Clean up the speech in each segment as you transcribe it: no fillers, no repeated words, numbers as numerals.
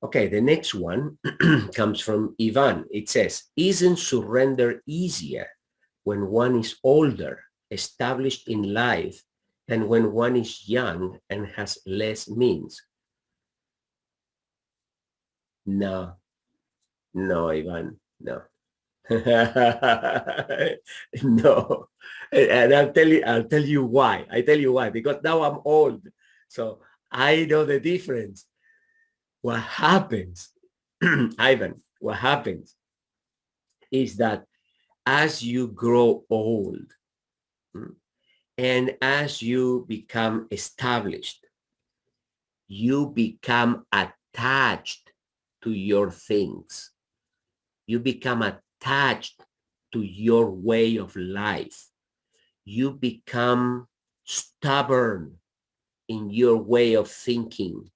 Okay, the next one comes from Ivan. It says, isn't surrender easier when one is older, established in life, than when one is young and has less means? No, no, Ivan, no. No. And I'll tell you why. I tell you why, because now I'm old. So I know the difference. What happens, Ivan, what happens is that as you grow old, mm, and as you become established, you become attached to your things. You become attached to your way of life. You become stubborn in your way of thinking.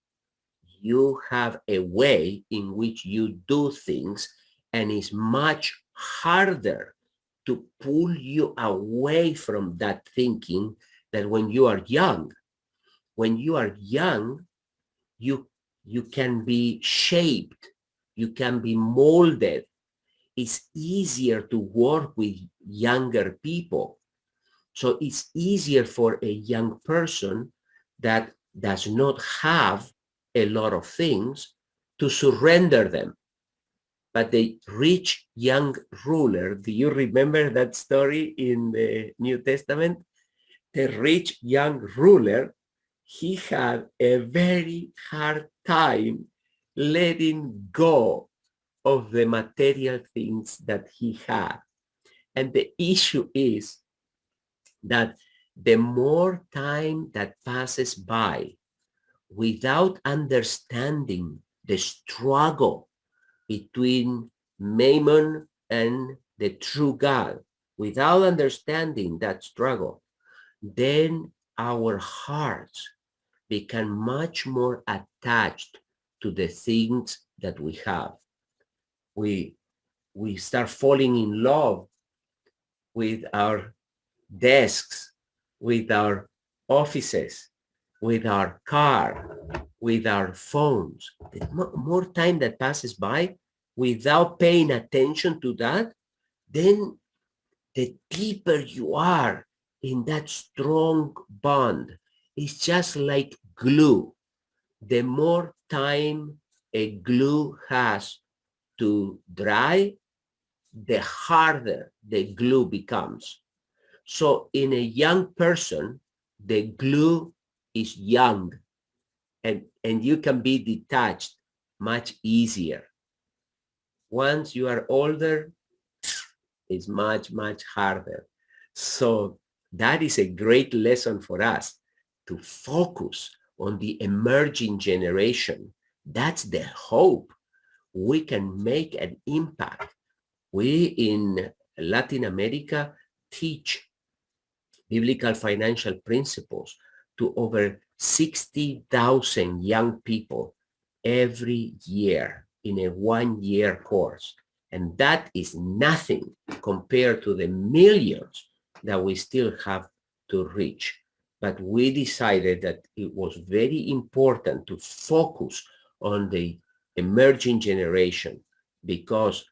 You have a way in which you do things, and it's much harder to pull you away from that thinking than when you are young. When you are young, you you can be shaped, you can be molded. It's easier to work with younger people. So it's easier for a young person that does not have a lot of things to surrender them. But the rich young ruler, do you remember that story in the New Testament? The rich young ruler, he had a very hard time letting go of the material things that he had. And the issue is that the more time that passes by without understanding the struggle between Mammon and the true God, without understanding that struggle, then our hearts become much more attached to the things that we have. We we start falling in love with our desks, with our offices, with our car, with our phones. The more time that passes by without paying attention to that, then the deeper you are in that strong bond. It's just like glue. The more time a glue has to dry, the harder the glue becomes. So in a young person, the glue is young, and you can be detached much easier. Once you are older, it's much, much harder. So that is a great lesson for us to focus on the emerging generation. That's the hope. We can make an impact. We in Latin America teach biblical financial principles to over 60,000 young people every year in a 1-year course. And that is nothing compared to the millions that we still have to reach. But we decided that it was very important to focus on the emerging generation because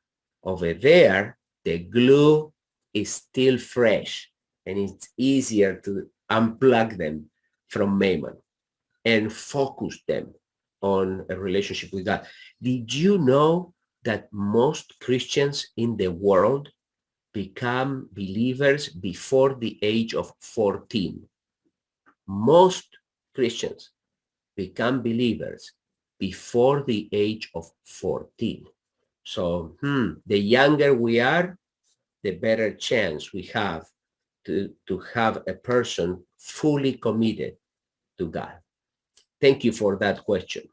over there, the glue is still fresh and it's easier to unplug them from Mammon and focus them on a relationship with God. Did you know that most Christians in the world become believers before the age of 14? Most Christians become believers before the age of 14. So the younger we are, the better chance we have to have a person fully committed to God. Thank you for that question.